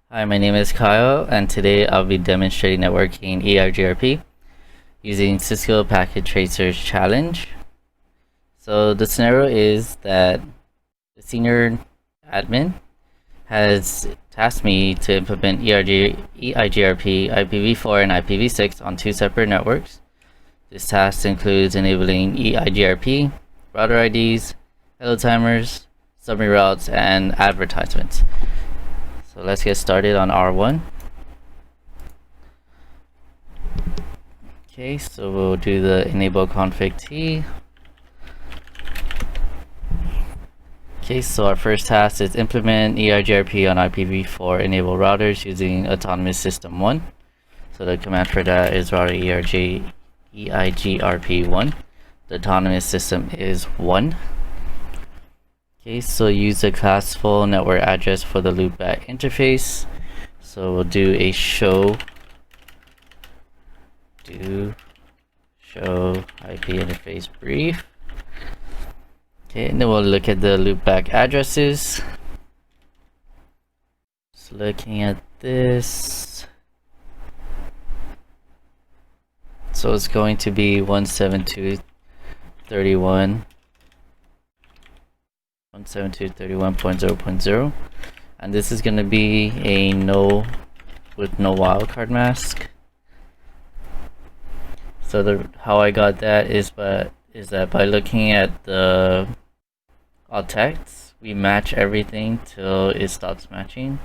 Hi, my name is Kyle, and today I'll be demonstrating networking EIGRP using Cisco Packet Tracers Challenge. So the scenario is that the senior admin has tasked me to implement EIGRP, IPv4 and IPv6 on two separate networks. This task includes enabling EIGRP, router IDs, hello timers, summary routes, and advertisements. So let's get started on R1. Okay, so we'll do the enable config T. Okay, so our first task is implement EIGRP on IPv4 enable routers using autonomous system 1. So the command for that is router EIGRP1. The autonomous system is 1. Okay, so use the classful network address for the loopback interface. So we'll do a show IP interface brief. Okay, and then we'll look at the loopback addresses. Just looking at this. So it's going to be 172.31.0.0, and this is going to be a no wildcard mask. So how I got that is that by looking at the alt text, we match everything till it stops matching.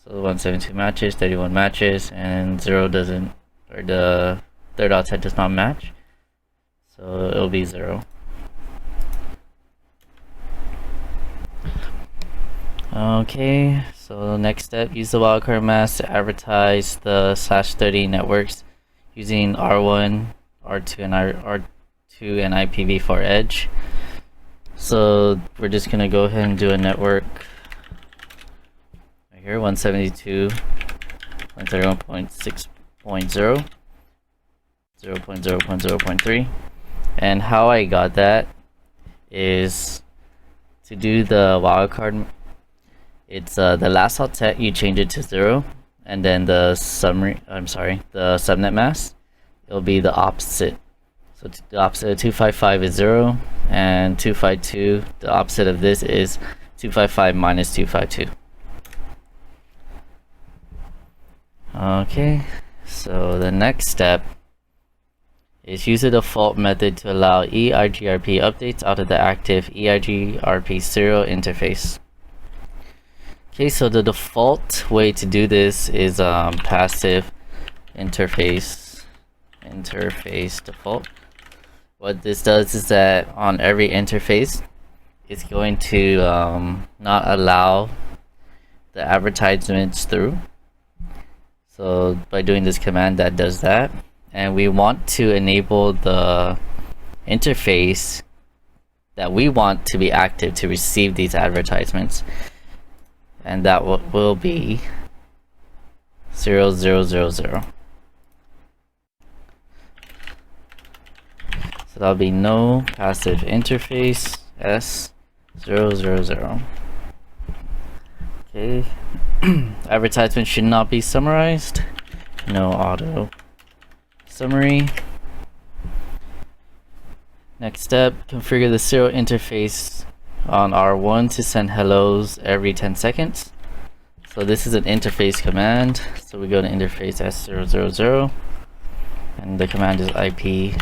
So 172 matches, 31 matches, and 0 doesn't, or the third alt text does not match. So it'll be 0. Okay, so next step, use the wildcard mask to advertise the /30 networks using R1, R2, and R2 and IPv4 edge. So we're just gonna go ahead and do a network right here, 172.31.6.0, 0.0.0.3, and how I got that is to do the wildcard. It's the last alt text, you change it to 0, and then the subnet mask, it'll be the opposite. So the opposite of 255 is 0, and 252, the opposite of this is 255 minus 252. Okay, so the next step is use the default method to allow EIGRP updates out of the active EIGRP serial interface. Okay, so the default way to do this is passive interface default. What this does is that on every interface, it's going to not allow the advertisements through. So by doing this command, that does that. And we want to enable the interface that we want to be active to receive these advertisements. And that will be 0000. So that'll be no passive interface S000. Okay. Advertisement should not be summarized. No auto summary. Next step, configure the serial interface on R1 to send hellos every 10 seconds. So this is an interface command. So we go to interface S000, and the command is IP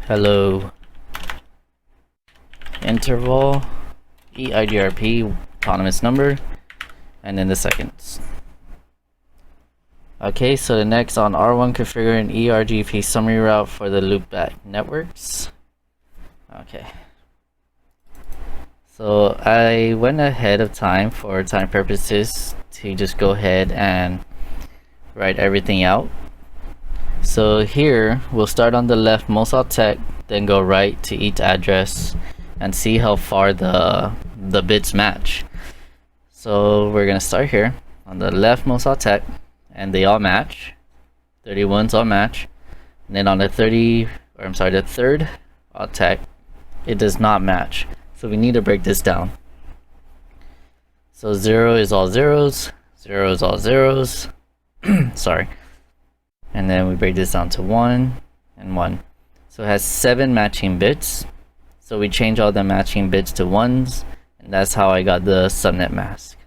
hello interval EIGRP autonomous number, and then the seconds. Okay, so the next on R1, configure an EIGRP summary route for the loopback networks. Okay. So I went ahead of time for time purposes to just go ahead and write everything out. So here we'll start on the left most alt text, then go right to each address and see how far the bits match. So we're gonna start here on the left most alt text, and they all match. 31s all match. And then on the the third alt text, it does not match. So we need to break this down. So 0 is all zeros, 0 is all zeros. Sorry. And then we break this down to 1 and 1. So it has 7 matching bits. So we change all the matching bits to 1s, and that's how I got the subnet mask.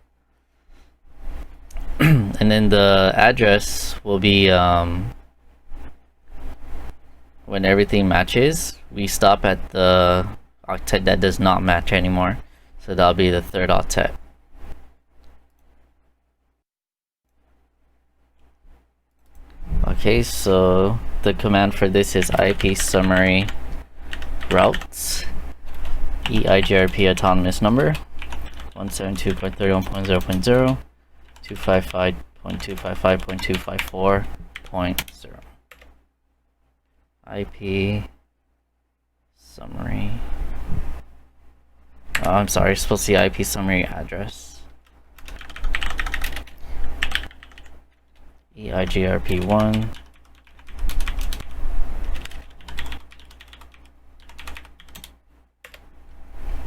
And then the address will be when everything matches, we stop at the octet that does not match anymore. So that'll be the third octet. Okay, so the command for this is IP summary routes EIGRP autonomous number 172.31.0.0 255.255.254.0 IP summary. I'm sorry, it's supposed to be IP summary address. EIGRP1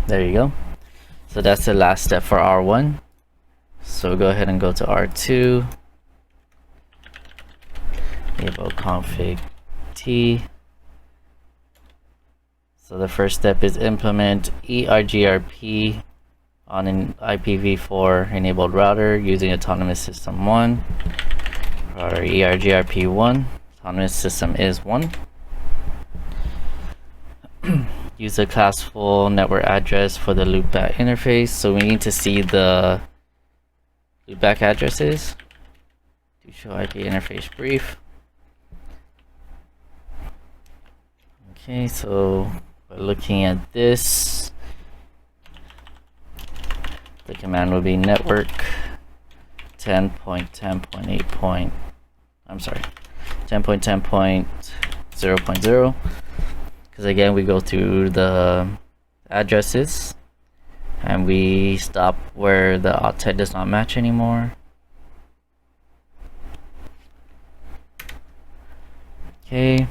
there you go. So that's the last step for R1. So go ahead and go to R2, enable config T. So the first step is implement EIGRP on an IPv4 enabled router using autonomous system 1. Router EIGRP1, autonomous system is 1. Use a classful network address for the loopback interface. So we need to see the loopback addresses. Do show IP interface brief. Okay, so by looking at this, the command will be network 10.10.8. I'm sorry, 10.10.0.0. Because again, we go through the addresses and we stop where the octet does not match anymore. Okay.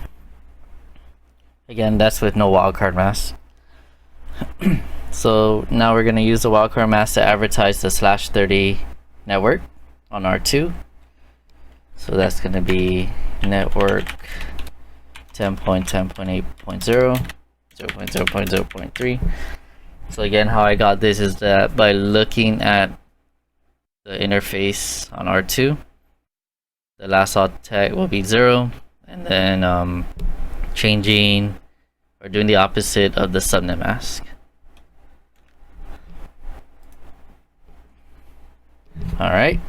Again, that's with no wildcard mask. So now we're going to use the wildcard mask to advertise the /30 network on R2. So that's going to be network 10.10.8.0 0.0.0.3. So again, how I got this is that by looking at the interface on R2, the last octet will be 0, and then changing or doing the opposite of the subnet mask. Alright,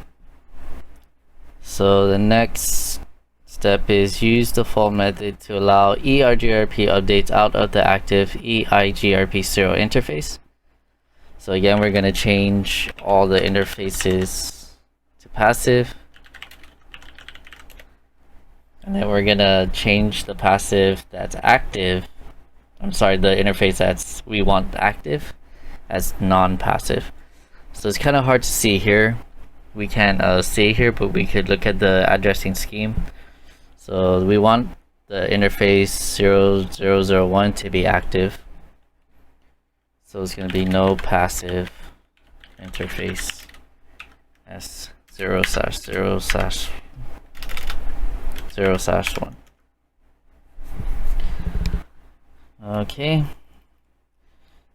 so the next step is use the default method to allow EIGRP updates out of the active EIGRP serial interface. So again, we're going to change all the interfaces to passive, and then we're going to change the passive that's active, I'm sorry, the interface that's we want active as non-passive. So it's kind of hard to see here. We can't see here, but we could look at the addressing scheme. So we want the interface 0001 to be active. So it's going to be no passive interface s 0/0/0/0/1. Okay.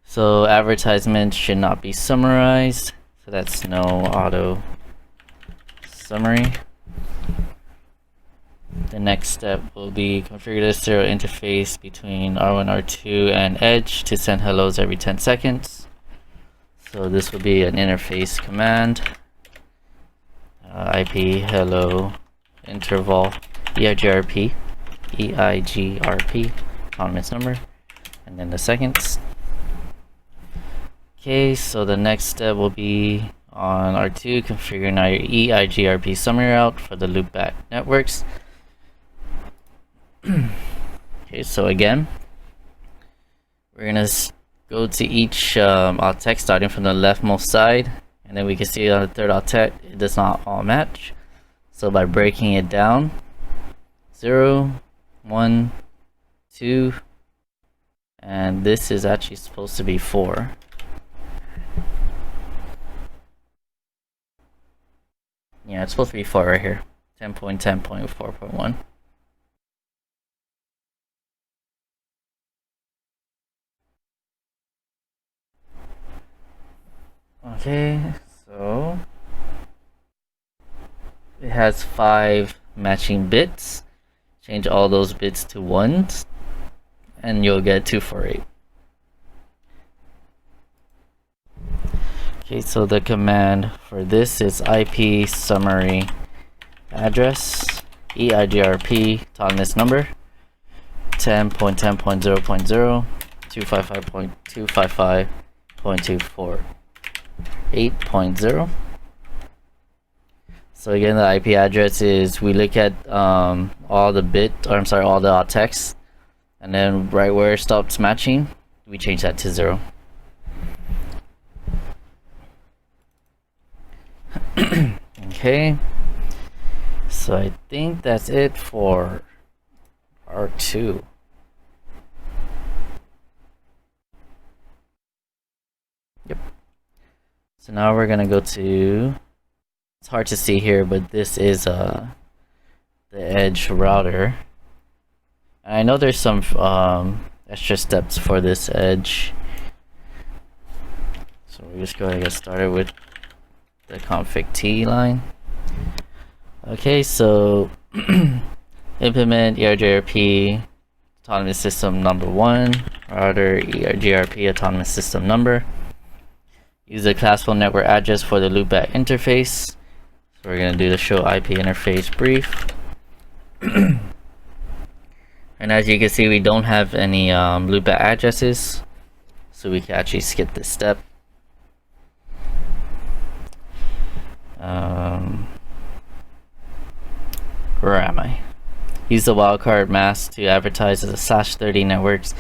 So advertisements should not be summarized. So that's no auto summary. The next step will be configure the serial interface between R1, R2, and Edge to send hellos every 10 seconds. So this will be an interface command. IP hello interval EIGRP autonomous number, and then the seconds. Okay, so the next step will be on R2 configuring our EIGRP summary route for the loopback networks. Okay, so again, we're gonna go to each octet starting from the leftmost side, and then we can see on the third octet it does not all match. So by breaking it down, 0, 1, 2, and this is actually supposed to be 4. Yeah, it's supposed to be 4 right here. 10.10.4.1. Okay, so it has 5 matching bits. Change all those bits to 1s, and you'll get 248. Okay, so the command for this is IP summary address EIGRP autonomous number 10.10.0.0 255.255.248.0. So again, the IP address is, we look at all the alt text, and then right where it stops matching, we change that to 0. Okay, so I think that's it for R2. Yep. So now we're gonna go to, it's hard to see here, but this is the edge router. And I know there's some extra steps for this edge. So we're just going to get started with the config T line. Okay, so implement EIGRP autonomous system number 1, router EIGRP autonomous system number. Use the classical network address for the loopback interface. So we're going to do the show IP interface brief. And as you can see, we don't have any loopback addresses, so we can actually skip this step. Where am I? Use the wildcard mask to advertise as a /30 networks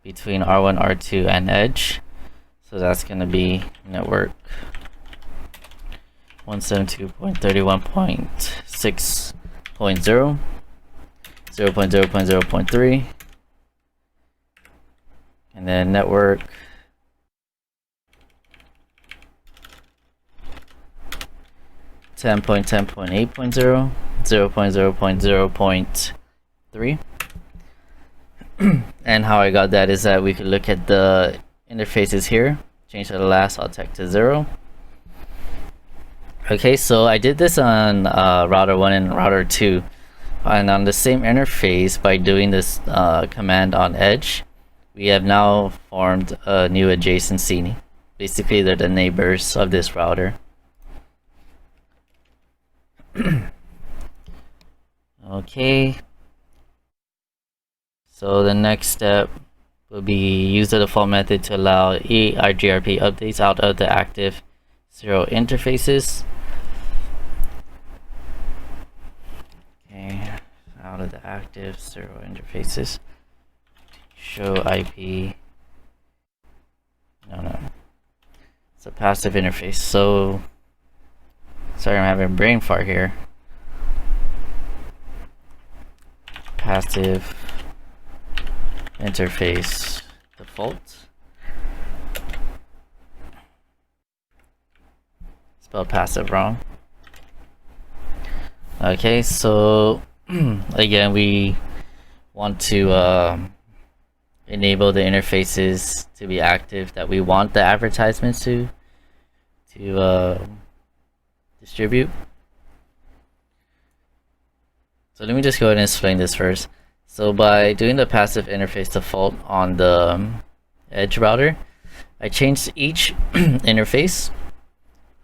between R1, R2, and Edge. So that's going to be network 172.31.6.0, 0.0.0.3, and then network 10.10.8.0, 0.0.0.3. And how I got that is that we could look at the interfaces here, change the last alt text to 0. Okay, so I did this on router 1 and router 2, and on the same interface. By doing this command on edge, we have now formed a new adjacency. Basically, they're the neighbors of this router. Okay, so the next step will be use the default method to allow EIGRP updates out of the active 0 interfaces. Okay, out of the active 0 interfaces. Show IP. No. It's a passive interface. So, sorry, I'm having a brain fart here. Passive interface default. Spelled passive wrong. Okay, so again, we want to enable the interfaces to be active that we want the advertisements to distribute. So let me just go ahead and explain this first. So by doing the passive interface default on the edge router, I changed each interface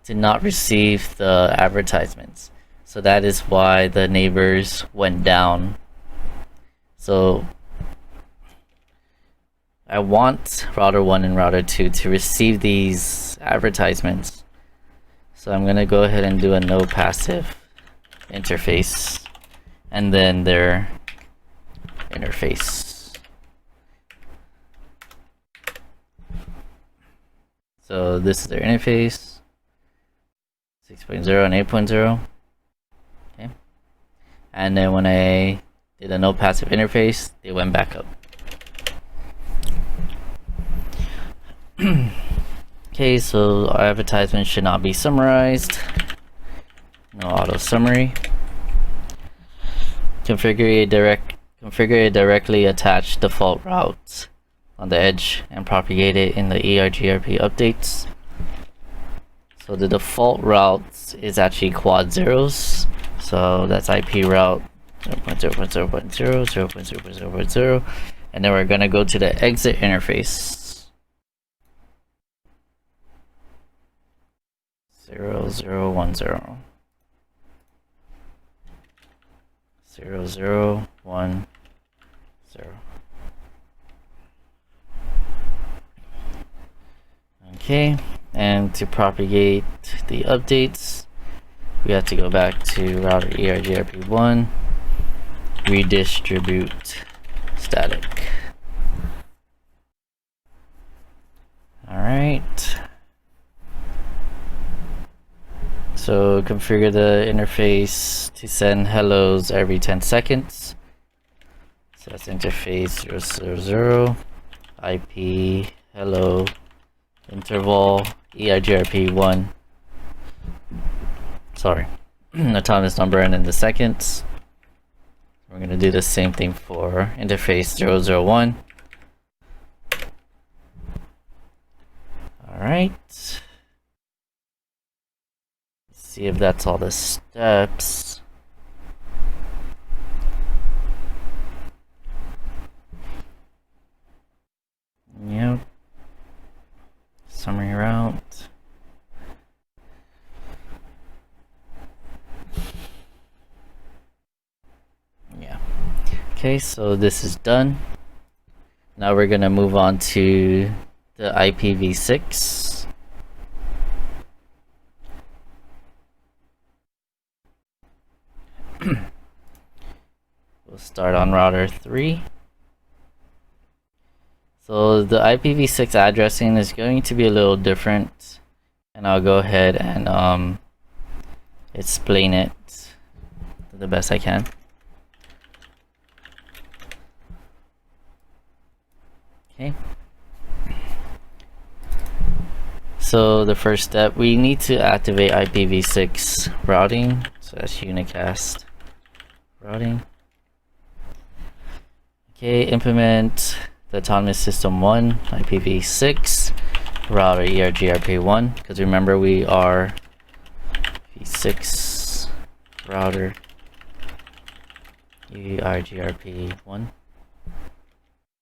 to not receive the advertisements. So that is why the neighbors went down. So I want router 1 and router 2 to receive these advertisements. So I'm gonna go ahead and do a no passive interface, and then their interface. So this is their interface, 6.0 and 8.0. Okay, and then when I did a no passive interface, they went back up. Okay, so our advertisement should not be summarized. no auto summary. Configure a directly attached default route on the edge and propagate it in the EIGRP updates. So the default route is actually quad zeros. So that's IP route 0.0.0.0, 0.0.0.0, and then we're gonna go to the exit interface. 0010. 0010. Okay, and to propagate the updates, we have to go back to router EIGRP1, redistribute static. Alright. So configure the interface to send hellos every 10 seconds. So that's interface 000, IP, hello, interval, EIGRP1. Sorry, autonomous number and then the seconds. We're going to do the same thing for interface 001. Alright. See if that's all the steps. Yep. Summary route. Yeah. Okay, so this is done. Now we're gonna move on to the IPv6. We'll start on router 3. So the IPv6 addressing is going to be a little different, and I'll go ahead and explain it the best I can. Okay. So the first step, we need to activate IPv6 routing. So that's unicast routing. Okay, implement the autonomous system 1 IPv6 router EIGRP1, because remember we are v6 router EIGRP1,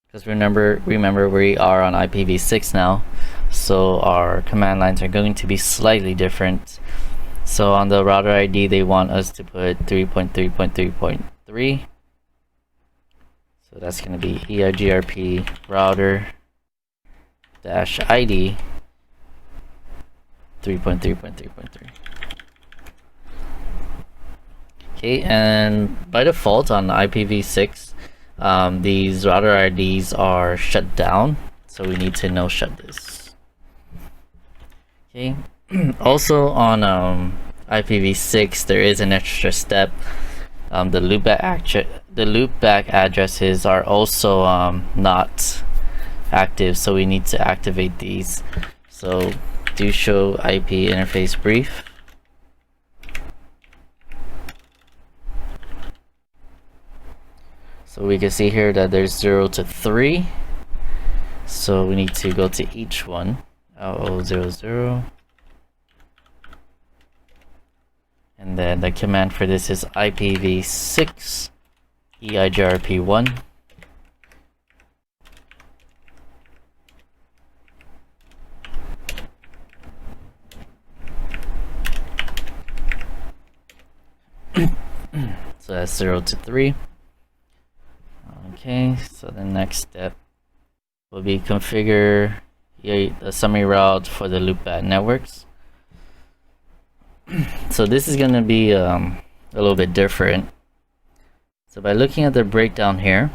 because remember we are on IPv6 now, so our command lines are going to be slightly different. So on the router ID they want us to put 3.3.3.3. So that's going to be EIGRP router dash ID 3.3.3.3. Okay, and by default on IPv6, these router IDs are shut down, so we need to no shut this. Okay. Also on IPv6 there is an extra step. The loopback addresses are also not active, so we need to activate these. So do show IP interface brief. So we can see here that there's 0 to 3, so we need to go to each one. LO00, and then the command for this is IPv6 EIGRP1. So that's 0 to 3. Okay, so the next step will be configure the summary route for the loopback networks. So this is going to be a little bit different. So by looking at the breakdown here,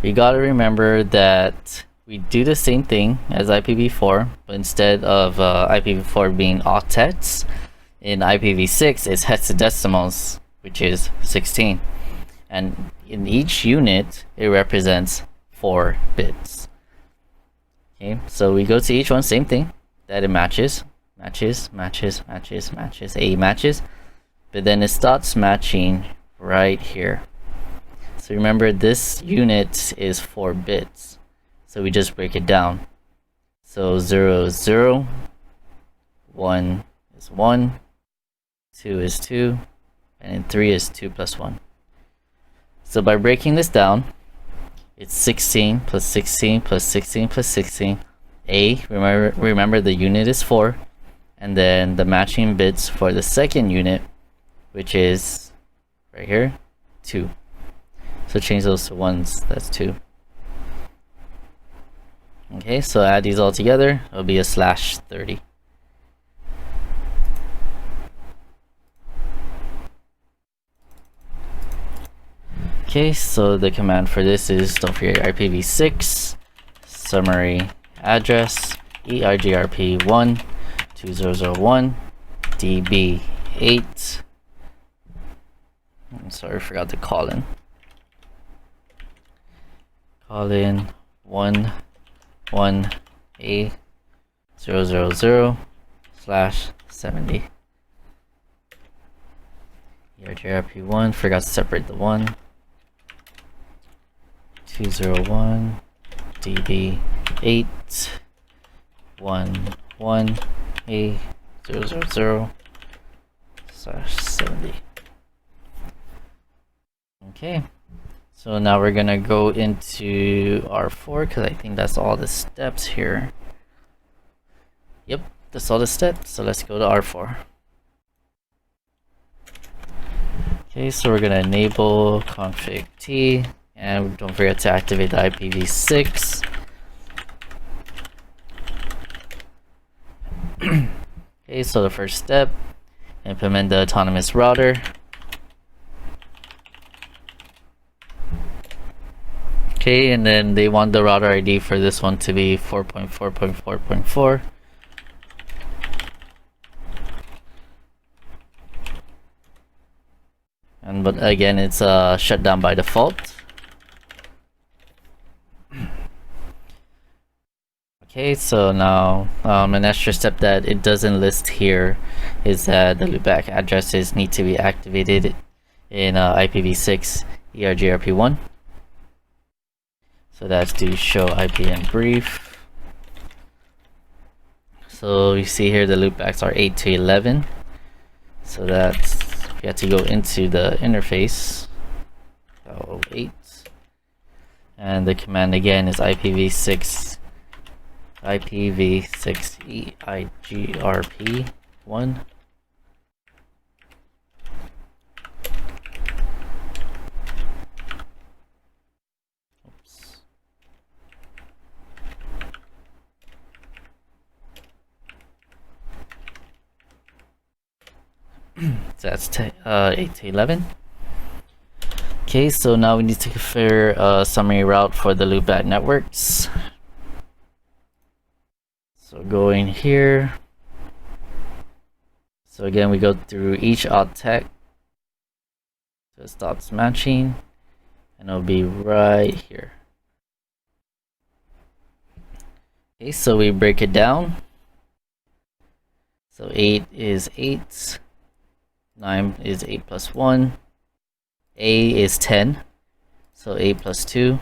we got to remember that we do the same thing as IPv4, but instead of IPv4 being octets, in IPv6 it's hexadecimals, which is 16, and in each unit it represents 4 bits. Okay, so we go to each one, same thing, that it matches matches, matches, matches, matches, A matches, but then it stops matching right here. So remember, this unit is 4 bits, so we just break it down. So 0 is 0, 1 is 1, 2 is 2, and 3 is 2 plus 1. So by breaking this down, it's 16 plus 16 plus 16 plus 16. A, remember the unit is 4, and then the matching bits for the second unit, which is right here, 2. So change those to 1s, that's 2. Okay, so add these all together, it'll be a /30. Okay, so the command for this is, don't forget IPv6 summary address EIGRP 12001 DB8. I'm sorry, I forgot the colon. Colon 11A000/70. EIGRP1, forgot to separate the 1. 201 DB8 11A000/70. Okay, so now we're gonna go into R4 because I think that's all the steps here. Yep, that's all the steps, so let's go to R4. Okay, so we're gonna enable config T, and don't forget to activate the IPv6. Okay, so the first step, implement the autonomous router. Okay, and then they want the router ID for this one to be 4.4.4.4. But again, it's shut down by default. Okay, so now an extra step that it doesn't list here is that the loopback addresses need to be activated in IPv6 EIGRP1. So that's to show IP and brief. So you see here the loopbacks are 8 to 11. So that's, you have to go into the interface. So 8. And the command again is IPv6 EIGRP1. Oops. So that's 8 to 11. Okay, so now we need to configure a summary route for the loopback networks. So go in here. So again, we go through each alt tech. So it stops matching, and it'll be right here. Okay, so we break it down. So 8 is 8. 9 is 8 plus 1. A is 10. So 8 plus 2.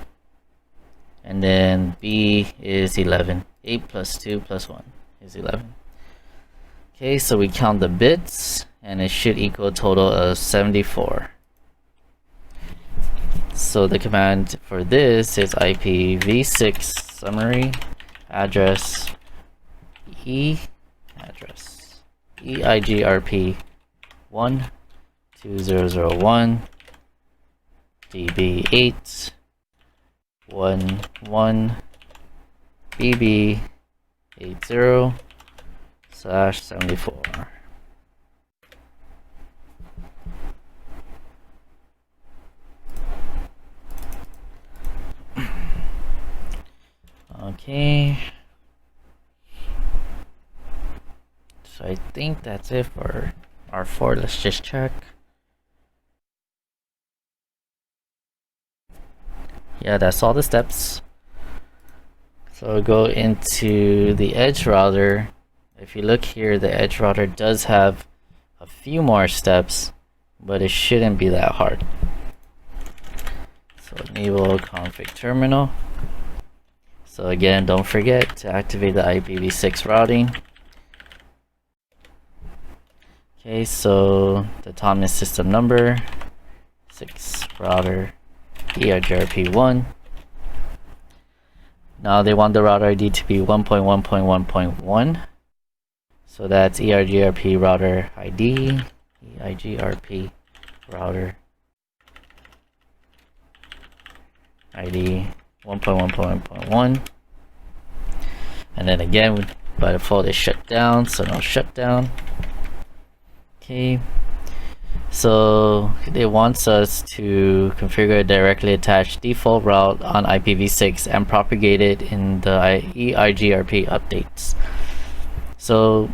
And then B is 11. 8 plus 2 plus 1 is 11. Okay, so we count the bits, and it should equal a total of 74. So the command for this is IPv6 summary address EIGRP 12001 DB8 11 BB80/74. Okay, so I think that's it for R4. Let's just check. Yeah, that's all the steps. So go into the edge router, If you look here, the edge router does have a few more steps, but it shouldn't be that hard. So enable config terminal. So again, don't forget to activate the IPv6 routing. Okay, so the autonomous system number 6 router EIGRP1. Now they want the router ID to be 1.1.1.1. So that's EIGRP router ID, EIGRP router ID 1.1.1.1. And then again, by default it's shut down, so no shutdown. Okay, so it wants us to configure a directly attached default route on IPv6 and propagate it in the EIGRP updates. So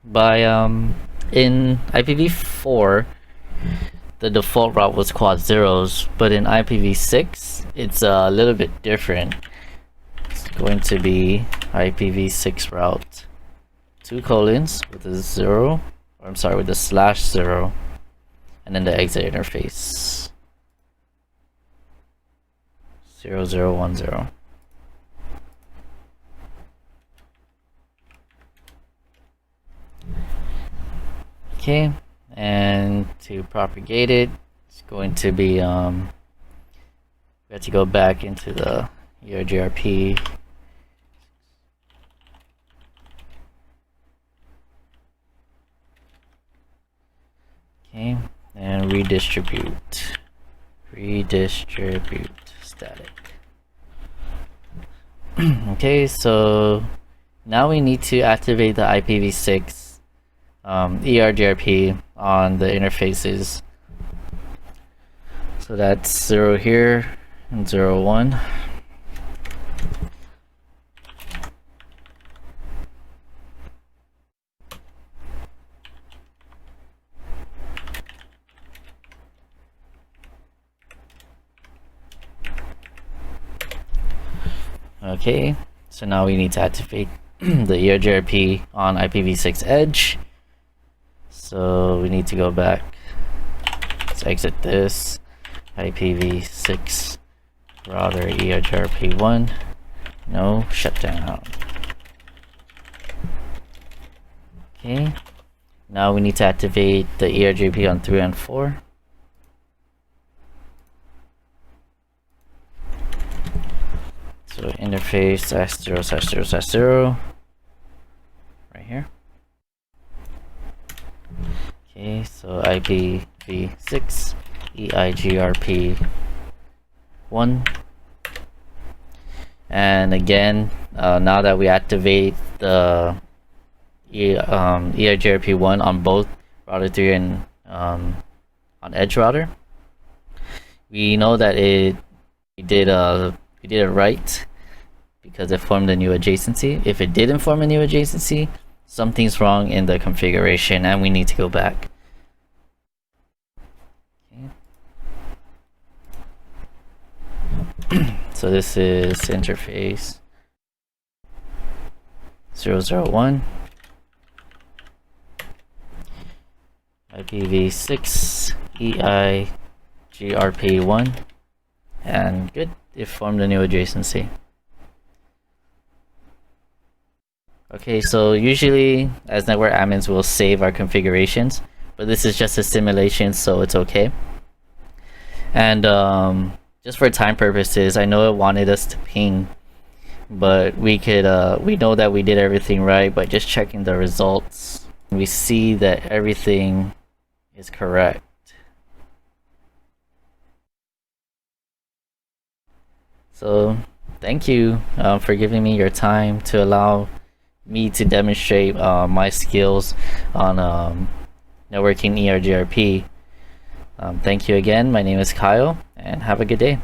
by in IPv4 the default route was quad zeros, but in IPv6 it's a little bit different. It's going to be IPv6 route 2 colons with a 0, or I'm sorry, with a /0, and then the exit interface 0010. Okay, and to propagate it, it's going to be we have to go back into the EIGRP. Okay, and redistribute static. Okay, so now we need to activate the IPv6 EIGRP on the interfaces. So that's 0 here and 0, 1. Okay, so now we need to activate the EIGRP on IPv6 edge. So we need to go back. Let's exit this. IPv6 router EIGRP1. No shutdown. Okay. Now we need to activate the EIGRP on 3 and 4. So interface /0/0/0 right here. Okay, so IPv6 EIGRP1. And again, now that we activate the EIGRP1 on both router 3 and on edge router, we know that we did it right because it formed a new adjacency. If it didn't form a new adjacency, something's wrong in the configuration and we need to go back. Okay. So this is interface 001 IPv6 EIGRP1, and good, it formed a new adjacency. Okay, so usually as network admins we'll save our configurations, but this is just a simulation, so it's okay. And just for time purposes, I know it wanted us to ping, but we know that we did everything right by just checking the results. We see that everything is correct. So thank you for giving me your time to allow me to demonstrate my skills on networking EIGRP. Thank you again. My name is Kyle, and have a good day.